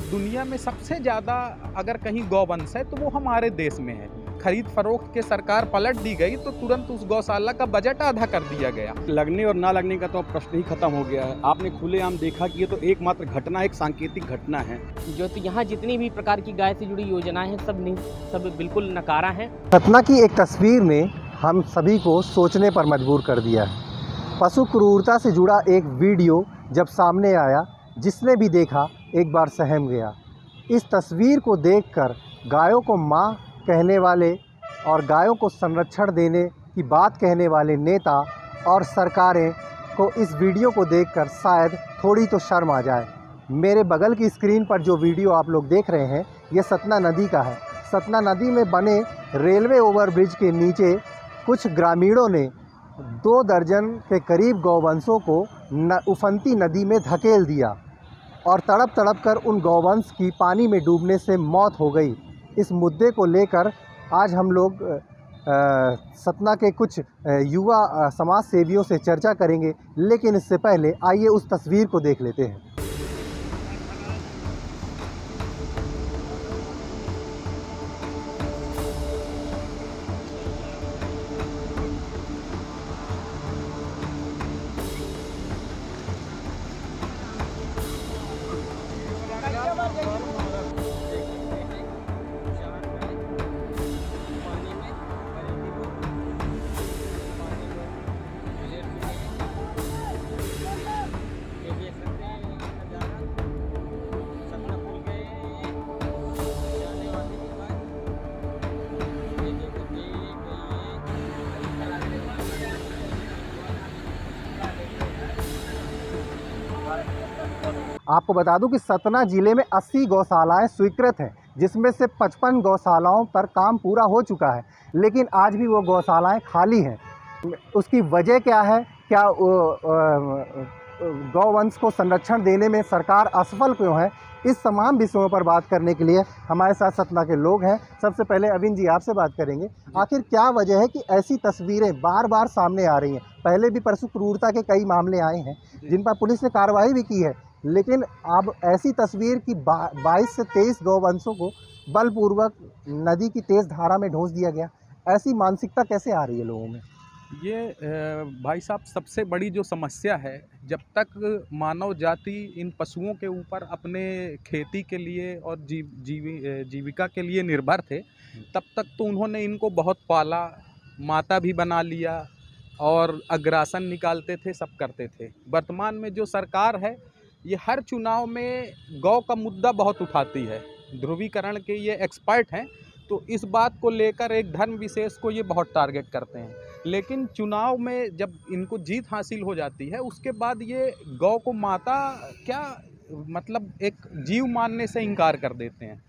दुनिया में सबसे ज़्यादा अगर कहीं गौवंश है तो वो हमारे देश में है। खरीद फरोख्त के सरकार पलट दी गई तो तुरंत उस गौशाला का बजट आधा कर दिया गया। लगने और ना लगने का तो अब प्रश्न ही खत्म हो गया है। आपने खुलेआम देखा कि ये तो एकमात्र घटना, एक सांकेतिक घटना है। जो तो यहाँ जितनी भी प्रकार की गाय से जुड़ी योजनाएं हैं सब बिल्कुल नकारा हैं। सतना की एक तस्वीर ने हम सभी को सोचने पर मजबूर कर दिया है। पशु क्रूरता से जुड़ा एक वीडियो जब सामने आया, जिसने भी देखा एक बार सहम गया। इस तस्वीर को देखकर गायों को माँ कहने वाले और गायों को संरक्षण देने की बात कहने वाले नेता और सरकारें को इस वीडियो को देखकर शायद थोड़ी तो शर्म आ जाए। मेरे बगल की स्क्रीन पर जो वीडियो आप लोग देख रहे हैं, ये सतना नदी का है। सतना नदी में बने रेलवे ओवरब्रिज के नीचे कुछ ग्रामीणों ने 2 दर्जन के करीब गौवंशों को उफनती नदी में धकेल दिया और तड़प तड़प कर उन गौवंश की पानी में डूबने से मौत हो गई। इस मुद्दे को लेकर आज हम लोग सतना के कुछ युवा समाज सेवियों से चर्चा करेंगे, लेकिन इससे पहले आइए उस तस्वीर को देख लेते हैं। आपको बता दूं कि सतना ज़िले में 80 गौशालाएं स्वीकृत हैं, जिसमें से 55 गौशालाओं पर काम पूरा हो चुका है, लेकिन आज भी वो गौशालाएं खाली हैं। उसकी वजह क्या है? क्या गौवंश को संरक्षण देने में सरकार असफल क्यों है? इस तमाम विषयों पर बात करने के लिए हमारे साथ सतना के लोग हैं। सबसे पहले अविन जी आपसे बात करेंगे। आखिर क्या वजह है कि ऐसी तस्वीरें बार बार सामने आ रही हैं? पहले भी पशु क्रूरता के कई मामले आए हैं जिन पर पुलिस ने कार्रवाई भी की है, लेकिन अब ऐसी तस्वीर की 22 से 23 गौवंशों को बलपूर्वक नदी की तेज़ धारा में ढोस दिया गया। ऐसी मानसिकता कैसे आ रही है लोगों में? ये भाई साहब, सबसे बड़ी जो समस्या है, जब तक मानव जाति इन पशुओं के ऊपर अपने खेती के लिए और जीविका के लिए निर्भर थे, तब तक तो उन्होंने इनको बहुत पाला, माता भी बना लिया और अग्रासन निकालते थे, सब करते थे। वर्तमान में जो सरकार है, ये हर चुनाव में गौ का मुद्दा बहुत उठाती है। ध्रुवीकरण के ये एक्सपर्ट हैं, तो इस बात को लेकर एक धर्म विशेष को ये बहुत टारगेट करते हैं। लेकिन चुनाव में जब इनको जीत हासिल हो जाती है, उसके बाद ये गौ को माता क्या मतलब एक जीव मानने से इनकार कर देते हैं।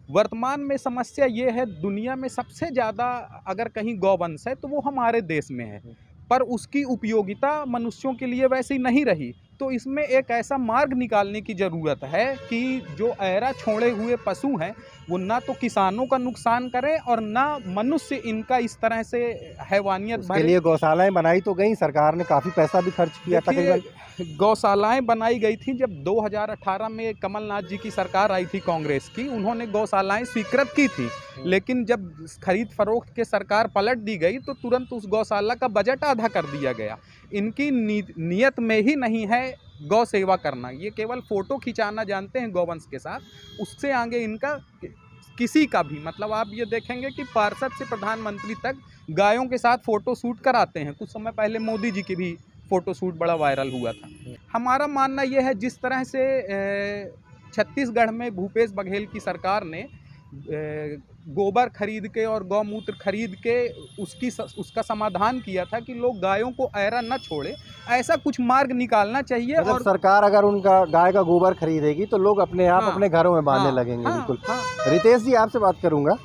वर्तमान में समस्या ये है, दुनिया में सबसे ज़्यादा अगर कहीं गौवंश है तो वो हमारे देश में है, पर उसकी उपयोगिता मनुष्यों के लिए वैसी नहीं रही। तो इसमें एक ऐसा मार्ग निकालने की ज़रूरत है कि जो ऐरा छोड़े हुए पशु हैं, वो ना तो किसानों का नुकसान करें और ना मनुष्य इनका इस तरह से हैवानियत के लिए गौशालाएं बनाई तो गई, सरकार ने काफ़ी पैसा भी खर्च किया। तकरीबन गौशालाएं बनाई गई थी जब 2018 में कमलनाथ जी की सरकार आई थी कांग्रेस की, उन्होंने गौशालाएं स्वीकृत की थी। लेकिन जब खरीद फरोख्त के सरकार पलट दी गई तो तुरंत उस गौशाला का बजट आधा कर दिया गया। इनकी नीयत में ही नहीं है गौ सेवा करना, ये केवल फ़ोटो खिंचाना जानते हैं गौवंश के साथ, उससे आगे इनका किसी का भी मतलब आप ये देखेंगे कि पार्षद से प्रधानमंत्री तक गायों के साथ फ़ोटो शूट कराते हैं। कुछ समय पहले मोदी जी की भी फ़ोटो शूट बड़ा वायरल हुआ था। हमारा मानना ये है, जिस तरह से छत्तीसगढ़ में भूपेश बघेल की सरकार ने गोबर खरीद के और गौमूत्र खरीद के उसका समाधान किया था कि लोग गायों को ऐरा न छोड़े, ऐसा कुछ मार्ग निकालना चाहिए। मतलब और सरकार अगर उनका गाय का गोबर खरीदेगी तो लोग अपने आप अपने घरों में बांधने लगेंगे। बिल्कुल। रितेश जी आपसे बात करूंगा।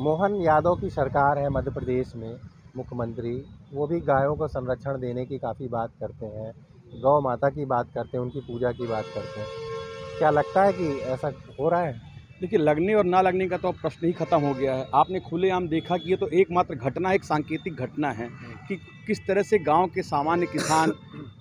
मोहन यादव की सरकार है मध्य प्रदेश में, मुख्यमंत्री, वो भी गायों को संरक्षण देने की काफ़ी बात करते हैं, गौ माता की बात करते हैं, उनकी पूजा की बात करते हैं। क्या लगता है कि ऐसा हो रहा है? देखिए, लगने और ना लगने का तो अब प्रश्न ही खत्म हो गया है। आपने खुलेआम देखा कि ये तो एकमात्र घटना, एक सांकेतिक घटना है कि किस तरह से गांव के सामान्य किसान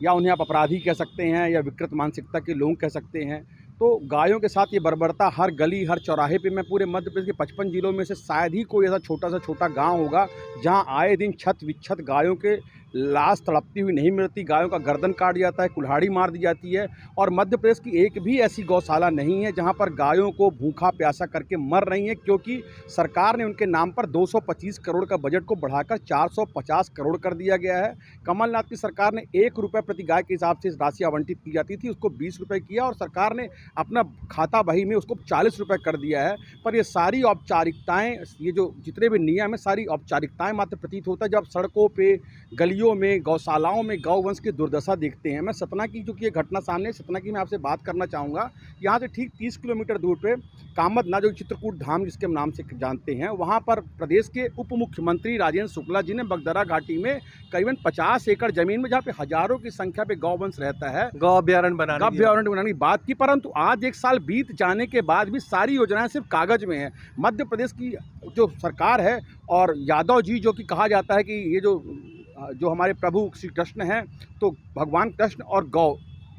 या उन्हें आप अपराधी कह सकते हैं या विकृत मानसिकता के लोग कह सकते हैं, तो गायों के साथ ये बर्बरता हर गली हर चौराहे पे, मैं पूरे मध्य प्रदेश के 55 जिलों में से शायद ही कोई ऐसा छोटा गांव होगा जहां आए दिन छत विच्छत गायों के लाश तड़पती हुई नहीं मिलती, गायों का गर्दन काट जाता है, कुल्हाड़ी मार दी जाती है। और मध्य प्रदेश की एक भी ऐसी गौशाला नहीं है जहां पर गायों को भूखा प्यासा करके मर रही हैं, क्योंकि सरकार ने उनके नाम पर 225 करोड़ का बजट को बढ़ाकर 450 करोड़ कर दिया गया है। कमलनाथ की सरकार ने 1 रुपये प्रति गाय के हिसाब से इस राशि आवंटित की जाती थी, उसको 20 रुपये किया, और सरकार ने अपना खाता बही में उसको 40 रुपये कर दिया है। पर ये सारी औपचारिकताएँ, ये जो जितने भी नियम है, सारी औपचारिकताएँ मात्र प्रतीत होता है जब सड़कों पर, गलियों में, गौशालाओं में गौवंश की दुर्दशा देखते हैं। मैं सतना की जो कि ये घटना सामने है, सतना की मैं आपसे बात करना चाहूँगा। यहाँ से ठीक 30 किलोमीटर दूर पे कामदनाथ, जो चित्रकूट धाम जिसके नाम से जानते हैं, वहाँ पर प्रदेश के उप मुख्यमंत्री राजेंद्र शुक्ला जी ने बगदरा घाटी में करीबन 50 एकड़ जमीन में, जहाँ पे हजारों की संख्या पे गौवंश रहता है, गौ अभ्यारण्य बनाने की बात की। परंतु आज 1 साल बीत जाने के बाद भी सारी योजनाएं सिर्फ कागज में हैं। मध्य प्रदेश की जो सरकार है और यादव जी, जो कि कहा जाता है कि ये जो हमारे प्रभु श्री कृष्ण हैं, तो भगवान कृष्ण और गौ,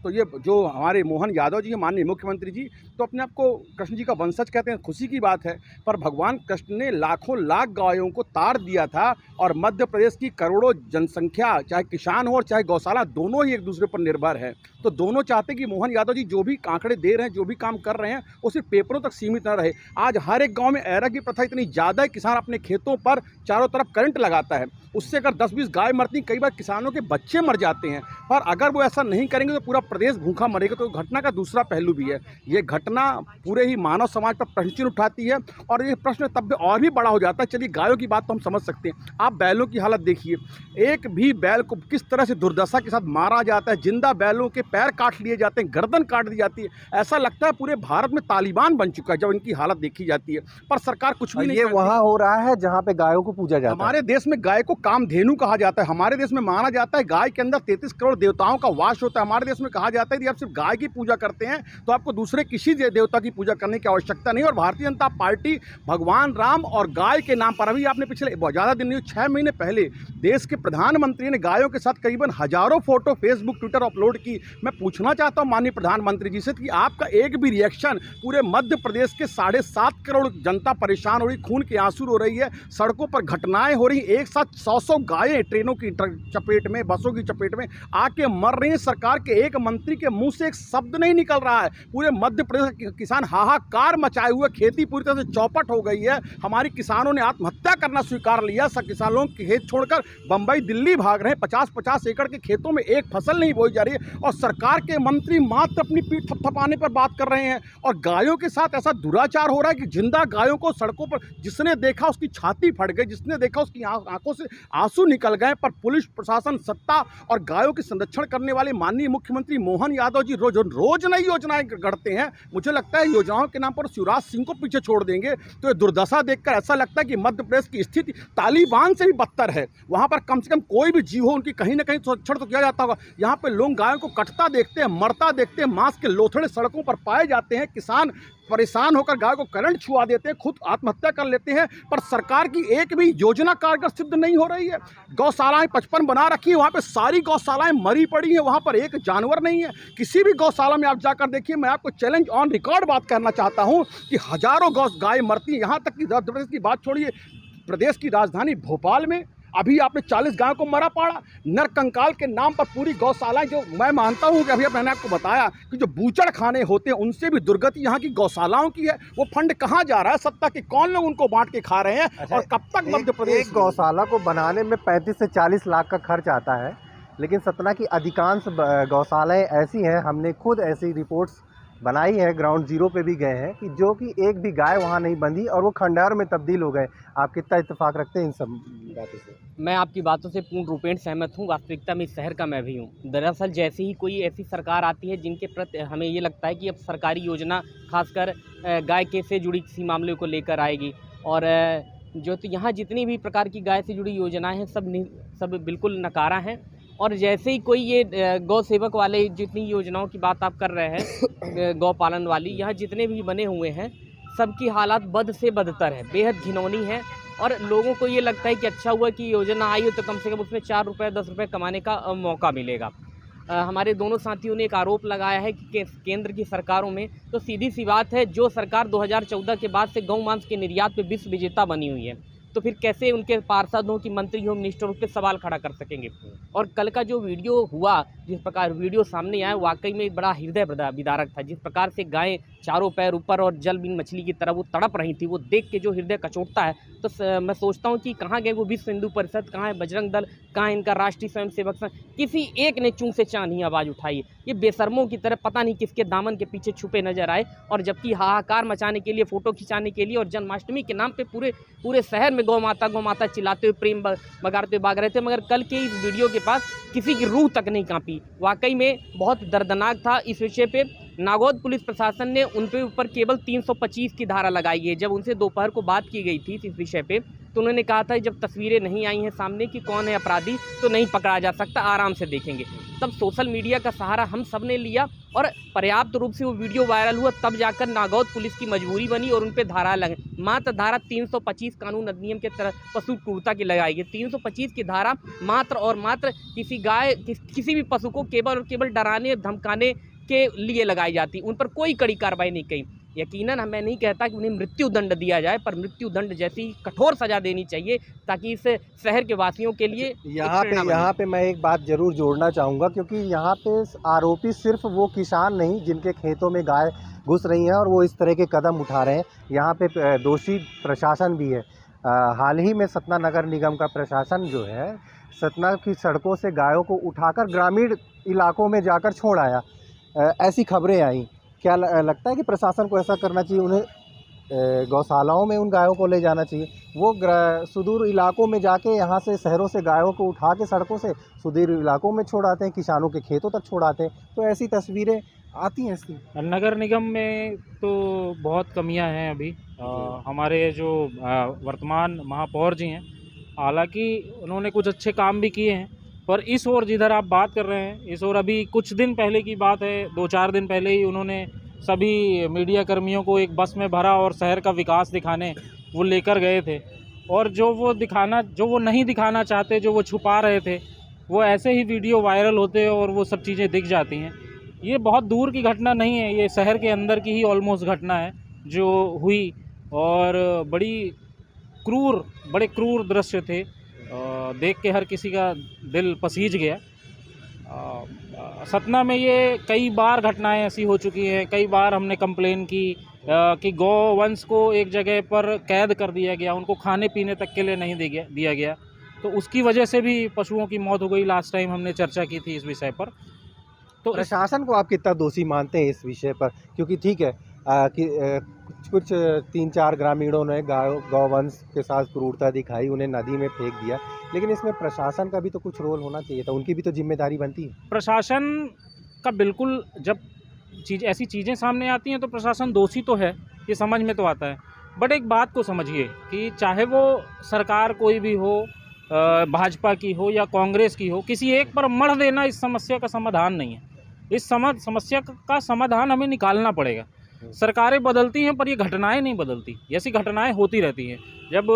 तो ये जो हमारे मोहन यादव जी हैं, माननीय मुख्यमंत्री जी, तो अपने आप को कृष्ण जी का वंशज कहते हैं, खुशी की बात है। पर भगवान कृष्ण ने लाखों लाख गायों को तार दिया था, और मध्य प्रदेश की करोड़ों जनसंख्या, चाहे किसान हो और चाहे गौशाला, दोनों ही एक दूसरे पर निर्भर है। तो दोनों चाहते कि मोहन यादव जी जो भी आंकड़े दे रहे हैं, जो भी काम कर रहे हैं, वो सिर्फ पेपरों तक सीमित न रहे। आज हर एक गाँव में ऐरा की प्रथा इतनी ज़्यादा है, किसान अपने खेतों पर चारों तरफ करंट लगाता है, उससे अगर 10-20 गाय मरती, कई बार किसानों के बच्चे मर जाते हैं। पर अगर वो ऐसा नहीं करेंगे तो पूरा प्रदेश भूखा मरेगा। तो घटना का दूसरा पहलू भी है। ये घटना पूरे ही मानव समाज पर प्रश्न चिन्ह उठाती है, और ये प्रश्न तब भी और भी बड़ा हो जाता है। चलिए, गायों की बात तो हम समझ सकते हैं, आप बैलों की हालत देखिए। एक भी बैल को किस तरह से दुर्दशा के साथ मारा जाता है, जिंदा बैलों के पैर काट लिए जाते हैं, गर्दन काट दी जाती है। ऐसा लगता है पूरे भारत में तालिबान बन चुका है जब इनकी हालत देखी जाती है। पर सरकार कुछ भी नहीं ये वहाँ हो रहा है जहाँ पे गायों को पूजा जाता है। हमारे देश में गाय को कामधेनु कहा जाता है। हमारे देश में माना जाता है गाय के अंदर 33 करोड़ देवताओं का वास होता है। हमारे देश में कहा जाता है कि आप सिर्फ गाय की पूजा करते हैं तो आपको दूसरे किसी देवता की पूजा करने की आवश्यकता नहीं। और भारतीय जनता पार्टी भगवान राम और गाय के नाम पर, अभी आपने पिछले ज़्यादा दिन नहीं, 6 महीने पहले देश के प्रधानमंत्री ने गायों के साथ करीबन हजारों फोटो फेसबुक ट्विटर अपलोड की। मैं पूछना चाहता हूं माननीय प्रधानमंत्री जी से कि आपका एक भी रिएक्शन, पूरे मध्य प्रदेश के 7.5 करोड़ जनता परेशान हो रही, खून के आंसू रो रही है, सड़कों पर घटनाएं हो रही, एक साथ 100 गायें ट्रेनों की चपेट में, बसों की चपेट में आके मर रही हैं। सरकार के एक मंत्री के मुंह से एक शब्द नहीं निकल रहा है। पूरे मध्य प्रदेश के किसान हाहाकार मचाए हुए, खेती पूरी तरह से चौपट हो गई है। हमारे किसानों ने आत्महत्या करना स्वीकार लिया। सब किसान लोग खेत छोड़कर बंबई दिल्ली भाग रहे हैं। 50-50 एकड़ के खेतों में एक फसल नहीं बोई जा रही है, और सरकार के मंत्री मात्र अपनी पीठ थपथपाने पर बात कर रहे हैं। और गायों के साथ ऐसा दुराचार हो रहा है कि जिंदा गायों को सड़कों पर, जिसने देखा उसकी छाती फट गई, जिसने देखा उसकी आंखों से आंसू निकल गए। पर पुलिस प्रशासन, सत्ता और गायों के संरक्षण करने वाले माननीय मुख्यमंत्री मोहन यादव जी रोज नई योजनाएं गढ़ते हैं। मुझे लगता है योजनाओं के नाम पर शिवराज सिंह को पीछे छोड़ देंगे। तो ये दुर्दशा देखकर ऐसा लगता है कि मध्य प्रदेश की स्थिति तालिबान से भी बदतर है। वहां पर कम से कम कोई भी जीव हो, उनकी कहीं ना कहीं संरक्षण तो किया जाता होगा। यहाँ पे लोग गायों को कटता देखते हैं, मरता देखते हैं, मांस के लोथड़े सड़कों पर पाए जाते हैं। किसान परेशान होकर गाय को करंट छुआ देते हैं, खुद आत्महत्या कर लेते हैं। पर सरकार की एक भी योजना कारगर सिद्ध नहीं हो रही है। गौशालाएं 55 बना रखी है, वहाँ पे सारी गौशालाएं मरी पड़ी हैं, वहाँ पर एक जानवर नहीं है। किसी भी गौशाला में आप जाकर देखिए, मैं आपको चैलेंज ऑन रिकॉर्ड बात करना चाहता हूँ कि हजारों गाय मरती हैं। यहाँ तक कि मध्य प्रदेश की बात छोड़िए, प्रदेश की राजधानी भोपाल में अभी आपने 40 गायों को मरा पाड़ा। नरकंकाल के नाम पर पूरी गौशालाएं, जो मैं मानता हूं कि अभी मैंने आपको बताया कि जो बूचड़ खाने होते हैं उनसे भी दुर्गति यहाँ की गौशालाओं की है। वो फंड कहाँ जा रहा है, सत्ता के कौन लोग उनको बांट के खा रहे हैं? अच्छा, और कब तक मध्य प्रदेश? एक गौशाला को बनाने में 35 से 40 लाख का खर्च आता है, लेकिन सतना की अधिकांश गौशालाएँ ऐसी हैं, हमने खुद ऐसी रिपोर्ट्स बनाई है, ग्राउंड जीरो पे भी गए हैं, कि जो कि एक भी गाय वहाँ नहीं बंधी और वो खंडहर में तब्दील हो गए। आप कितना इत्तेफाक रखते हैं इन सब बातों से? मैं आपकी बातों से पूर्ण रूपेण सहमत हूँ। वास्तविकता में इस शहर का मैं भी हूँ। दरअसल जैसे ही कोई ऐसी सरकार आती है जिनके प्रति हमें ये लगता है कि अब सरकारी योजना खासकर गाय के से जुड़ी किसी मामले को लेकर आएगी, और जो तो यहाँ जितनी भी प्रकार की गाय से जुड़ी योजनाएँ हैं सब बिल्कुल नकारा हैं। और जैसे ही कोई ये गौ सेवक वाले जितनी योजनाओं की बात आप कर रहे हैं, गौ पालन वाली, यहाँ जितने भी बने हुए हैं सबकी हालात बद से बदतर है, बेहद घिनौनी है। और लोगों को ये लगता है कि अच्छा हुआ कि योजना आई हो तो कम से कम उसमें 4 रुपये 10 रुपये कमाने का मौका मिलेगा। हमारे दोनों साथियों ने एक आरोप लगाया है कि केंद्र की सरकारों में, तो सीधी सी बात है, जो सरकार 2014 के बाद से गौ मांस के निर्यात पे विश्व विजेता बनी हुई है, तो फिर कैसे उनके पार्षद हो कि मंत्री हो, मिनिस्टर हो, पे सवाल खड़ा कर सकेंगे। और कल का जो वीडियो हुआ, जिस प्रकार वीडियो सामने आया, वाकई में बड़ा हृदय विदारक था। जिस प्रकार से गायें चारों पैर ऊपर और जल बिन मछली की तरह वो तड़प रही थी, वो देख के जो हृदय कचोटता है, तो मैं सोचता हूँ कि कहाँ गए वो विश्व हिंदू परिषद, कहाँ है बजरंग दल, कहाँ है इनका राष्ट्रीय स्वयंसेवक संघ, किसी एक ने चूं से चां नहीं आवाज़ उठाई। ये बेशर्मों की तरह पता नहीं किसके दामन के पीछे छुपे नजर आए, और जबकि हाहाकार मचाने के लिए, फोटो खिंचाने के लिए और जन्माष्टमी के नाम पे पूरे शहर में गौ माता चिल्लाते हुए, प्रेम बगाड़ते हुए भाग रहे थे, मगर कल के इस वीडियो के पास किसी की रूह तक नहीं कांपी। वाकई में बहुत दर्दनाक था। इस विषय पे नागौद पुलिस प्रशासन ने उन पे ऊपर केवल 325 की धारा लगाई है। जब उनसे दोपहर को बात की गई थी इस विषय पे, तो उन्होंने कहा था जब तस्वीरें नहीं आई हैं सामने कि कौन है अपराधी, तो नहीं पकड़ा जा सकता, आराम से देखेंगे। तब सोशल मीडिया का सहारा हम सब ने लिया और पर्याप्त रूप से वो वीडियो वायरल हुआ, तब जाकर नागौद पुलिस की मजबूरी बनी और उन पर धारा लगे। मात्र धारा 325 कानून अधिनियम के तरह पशु क्रूरता की लगाई गई। 325 की धारा मात्र और मात्र किसी भी पशु को केवल और केवल डराने धमकाने के लिए लगाई जाती, उन पर कोई कड़ी कार्रवाई नहीं की। यकीनन मैं नहीं कहता कि उन्हें मृत्यु दंड दिया जाए, पर मृत्यु दंड जैसी कठोर सज़ा देनी चाहिए, ताकि इस शहर के वासियों के लिए यहाँ पे मैं एक बात ज़रूर जोड़ना चाहूँगा, क्योंकि यहाँ पे आरोपी सिर्फ वो किसान नहीं जिनके खेतों में गाय घुस रही हैं और वो इस तरह के कदम उठा रहे हैं, यहाँ पे दोषी प्रशासन भी है। हाल ही में सतना नगर निगम का प्रशासन जो है, सतना की सड़कों से गायों को उठाकर ग्रामीण इलाकों में जाकर छोड़ आया, ऐसी खबरें आई। क्या लगता है कि प्रशासन को ऐसा करना चाहिए, उन्हें गौशालाओं में उन गायों को ले जाना चाहिए? वो सुदूर इलाकों में जाके यहाँ से शहरों से गायों को उठा के सड़कों से सुदूर इलाकों में छोड़ाते हैं, किसानों के खेतों तक छोड़ाते हैं, तो ऐसी तस्वीरें आती हैं इसकी। नगर निगम में तो बहुत कमियां हैं अभी। हमारे जो वर्तमान महापौर जी हैं, हालांकि उन्होंने कुछ अच्छे काम भी किए हैं, पर इस ओर जिधर आप बात कर रहे हैं, इस ओर अभी कुछ दिन पहले की बात है, 2-4 दिन पहले ही उन्होंने सभी मीडिया कर्मियों को एक बस में भरा और शहर का विकास दिखाने वो लेकर गए थे, और जो वो नहीं दिखाना चाहते, जो वो छुपा रहे थे, वो ऐसे ही वीडियो वायरल होते और वो सब चीज़ें दिख जाती हैं। ये बहुत दूर की घटना नहीं है, ये शहर के अंदर की ही ऑलमोस्ट घटना है जो हुई, और बड़े क्रूर दृश्य थे। देख के हर किसी का दिल पसीज गया। सतना में ये कई बार घटनाएं ऐसी हो चुकी हैं, कई बार हमने कंप्लेन की कि गौवंश को एक जगह पर कैद कर दिया गया, उनको खाने पीने तक के लिए नहीं दिया गया, तो उसकी वजह से भी पशुओं की मौत हो गई। लास्ट टाइम हमने चर्चा की थी इस विषय पर। तो प्रशासन को आप कितना दोषी मानते हैं इस विषय पर? क्योंकि ठीक है कि कुछ 3-4 ग्रामीणों ने गौवंश के साथ क्रूरता दिखाई, उन्हें नदी में फेंक दिया, लेकिन इसमें प्रशासन का भी तो कुछ रोल होना चाहिए था, उनकी भी तो जिम्मेदारी बनती है। प्रशासन का बिल्कुल, जब ऐसी चीज़ें सामने आती हैं तो प्रशासन दोषी तो है, ये समझ में तो आता है, बट एक बात को समझिए कि चाहे वो सरकार कोई भी हो, भाजपा की हो या कांग्रेस की हो, किसी एक पर मढ़ देना इस समस्या का समाधान नहीं है। इस समस्या का समाधान हमें निकालना पड़ेगा। सरकारें बदलती हैं पर ये घटनाएं नहीं बदलती, ऐसी घटनाएं होती रहती हैं। जब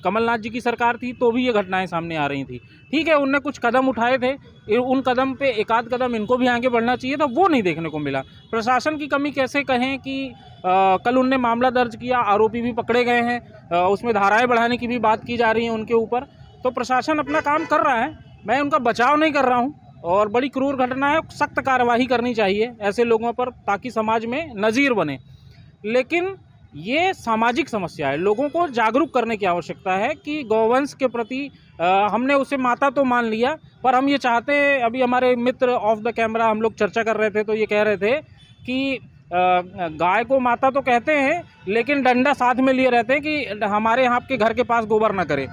कमलनाथ जी की सरकार थी तो भी ये घटनाएं सामने आ रही थी। ठीक है, उनने कुछ कदम उठाए थे, उन कदम पे एक आध कदम इनको भी आगे बढ़ना चाहिए था, वो नहीं देखने को मिला। प्रशासन की कमी कैसे कहें कि कल उनने मामला दर्ज किया, आरोपी भी पकड़े गए हैं, उसमें धाराएँ बढ़ाने की भी बात की जा रही है उनके ऊपर, तो प्रशासन अपना काम कर रहा है, मैं उनका बचाव नहीं कर रहा हूँ। और बड़ी क्रूर घटना है, सख्त कार्रवाई करनी चाहिए ऐसे लोगों पर, ताकि समाज में नज़ीर बने। लेकिन ये सामाजिक समस्या है, लोगों को जागरूक करने की आवश्यकता है कि गौवंश के प्रति हमने उसे माता तो मान लिया, पर हम ये चाहते हैं, अभी हमारे मित्र ऑफ द कैमरा हम लोग चर्चा कर रहे थे तो ये कह रहे थे कि गाय को माता तो कहते हैं, लेकिन डंडा साथ में लिए रहते हैं कि हमारे यहाँ के घर के पास गोबर ना करे।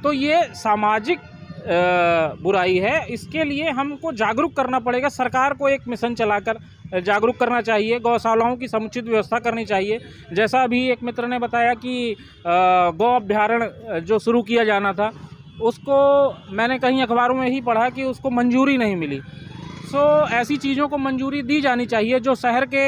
तो ये सामाजिक बुराई है, इसके लिए हमको जागरूक करना पड़ेगा। सरकार को एक मिशन चलाकर जागरूक करना चाहिए, गौशालाओं की समुचित व्यवस्था करनी चाहिए। जैसा अभी एक मित्र ने बताया कि गौ अभ्यारण्य जो शुरू किया जाना था, उसको मैंने कहीं अखबारों में ही पढ़ा कि उसको मंजूरी नहीं मिली। सो ऐसी चीज़ों को मंजूरी दी जानी चाहिए। जो शहर के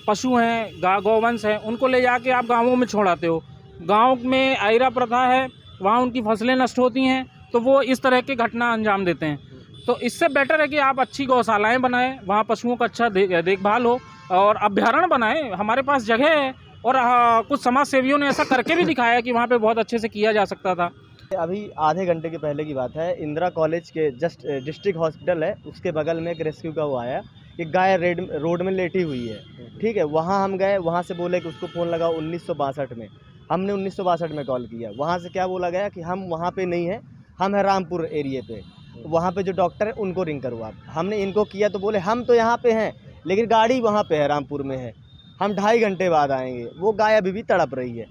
पशु हैं, गौवंश हैं, उनको ले जाके आप गाँवों में छोड़ाते हो, गाँव में आयरा प्रथा है, वहाँ उनकी फसलें नष्ट होती हैं, तो वो इस तरह की घटना अंजाम देते हैं। तो इससे बेटर है कि आप अच्छी गौशालाएं बनाएं, वहाँ पशुओं का अच्छा देखभाल हो और अभ्यारण्य बनाएं। हमारे पास जगह है और कुछ समाज सेवियों ने ऐसा करके भी दिखाया कि वहाँ पे बहुत अच्छे से किया जा सकता था। अभी आधे घंटे के पहले की बात है, इंदिरा कॉलेज के जस्ट डिस्ट्रिक्ट हॉस्पिटल है, उसके बगल में एक रेस्क्यू का वो आया, एक गाय रोड में लेटी हुई है। ठीक है, वहाँ हम गए, वहाँ से बोले कि उसको फ़ोन लगाओ 1962 में। हमने 1962 में कॉल किया, वहाँ से क्या बोला गया कि हम वहाँ पे नहीं हैं, हम है रामपुर एरिए पे, वहाँ पे जो डॉक्टर है उनको रिंग करो आप। हमने इनको किया तो बोले हम तो यहाँ पे हैं, लेकिन गाड़ी वहाँ पे है, रामपुर में है, हम 2.5 घंटे बाद आएंगे। वो गाय अभी भी तड़प रही है।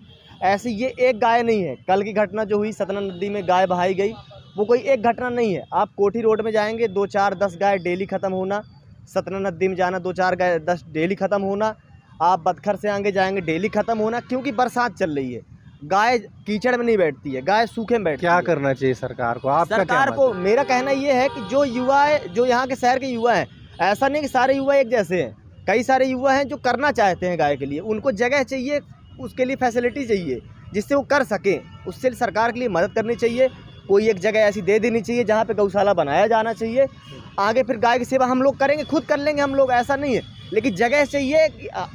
ऐसे ये एक गाय नहीं है, कल की घटना जो हुई सतना नदी में गाय बहाई गई, वो कोई एक घटना नहीं है। आप कोठी रोड में जाएंगे, 2, 4, 10 गाय डेली ख़त्म होना, सतना नदी में जाना 2, 4 गाय 10 डेली ख़त्म होना, आप बदखर से आगे जाएंगे डेली ख़त्म होना, क्योंकि बरसात चल रही है। गाय कीचड़ में नहीं बैठती है, गाय सूखे में बैठती है। क्या करना चाहिए सरकार को? आपका सरकार को मेरा कहना ये है कि जो युवा है, जो यहाँ के शहर के युवा हैं, ऐसा नहीं कि सारे युवा एक जैसे हैं, कई सारे युवा हैं जो करना चाहते हैं गाय के लिए, उनको जगह चाहिए, उसके लिए फैसिलिटी चाहिए जिससे वो कर सकें। उससे सरकार के लिए मदद करनी चाहिए, कोई एक जगह ऐसी दे देनी चाहिए जहाँ पे गौशाला बनाया जाना चाहिए। आगे फिर गाय की सेवा हम लोग करेंगे, खुद कर लेंगे हम लोग, ऐसा नहीं है, लेकिन जगह चाहिए।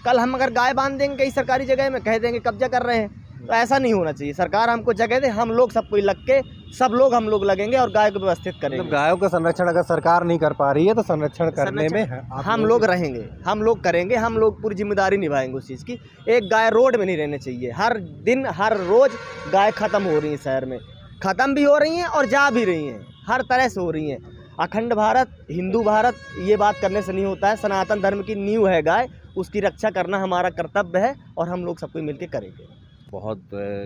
कल हम अगर गाय बांध देंगे कई सरकारी जगह में, कह देंगे कब्जा कर रहे हैं, तो ऐसा नहीं होना चाहिए। सरकार हमको जगह दे, हम लोग सब कोई लग के, सब लोग हम लोग लगेंगे और गाय को व्यवस्थित करेंगे। मतलब गायों का संरक्षण अगर सरकार नहीं कर पा रही है तो संरक्षण करने में हम लोग रहेंगे, हम लोग करेंगे, हम लोग पूरी जिम्मेदारी निभाएंगे उस चीज़ की। एक गाय रोड में नहीं रहने चाहिए। हर दिन हर रोज़ गाय ख़त्म हो रही है, शहर में ख़त्म भी हो रही हैं और जा भी रही हैं, हर तरह से हो रही हैं। अखंड भारत, हिंदू भारत, ये बात करने से नहीं होता है। सनातन धर्म की नींव है गाय, उसकी रक्षा करना हमारा कर्तव्य है और हम लोग सब कोई मिलकर करेंगे। बहुत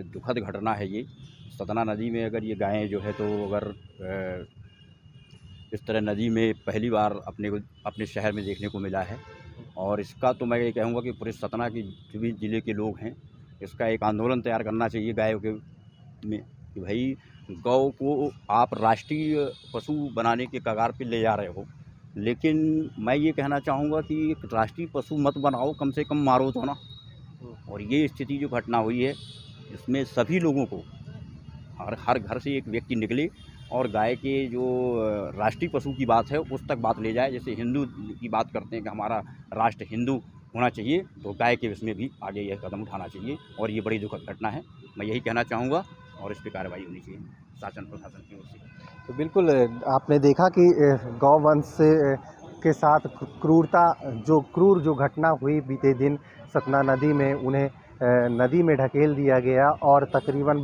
दुखद घटना है ये। सतना नदी में अगर ये गायें जो है तो अगर इस तरह नदी में पहली बार अपने शहर में देखने को मिला है, और इसका तो मैं ये कहूँगा कि पूरे सतना के जो भी ज़िले के लोग हैं, इसका एक आंदोलन तैयार करना चाहिए गायों के में कि भाई गौ को आप राष्ट्रीय पशु बनाने के कगार पे ले जा रहे हो, लेकिन मैं ये कहना चाहूँगा कि एक राष्ट्रीय पशु मत बनाओ, कम से कम मारो तो ना। और ये स्थिति जो घटना हुई है, इसमें सभी लोगों को, हर घर से एक व्यक्ति निकले और गाय के जो राष्ट्रीय पशु की बात है उस तक बात ले जाए। जैसे हिंदू की बात करते हैं कि हमारा राष्ट्र हिंदू होना चाहिए, तो गाय के इसमें भी आगे यह कदम उठाना चाहिए। और ये बड़ी दुखद घटना है, मैं यही कहना चाहूँगा, और इस पर कार्रवाई होनी चाहिए शासन प्रशासन की ओर से। तो बिल्कुल आपने देखा कि गौवंश के साथ क्रूरता, जो क्रूर जो घटना हुई बीते दिन सतना नदी में, उन्हें नदी में ढकेल दिया गया और तकरीबन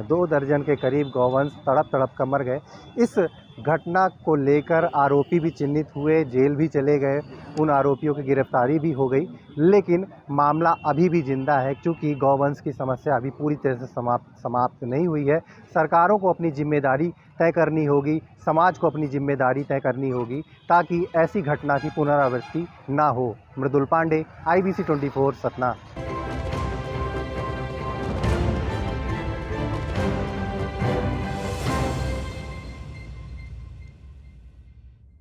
2 दर्जन के करीब गौवंश तड़प कर मर गए। इस घटना को लेकर आरोपी भी चिन्हित हुए, जेल भी चले गए, उन आरोपियों की गिरफ्तारी भी हो गई, लेकिन मामला अभी भी जिंदा है क्योंकि गौवंश की समस्या अभी पूरी तरह से समाप्त नहीं हुई है। सरकारों को अपनी जिम्मेदारी तय करनी होगी, समाज को अपनी जिम्मेदारी तय करनी होगी ताकि ऐसी घटना की पुनरावृत्ति ना हो। मृदुल पांडे, IBC 24 सतना।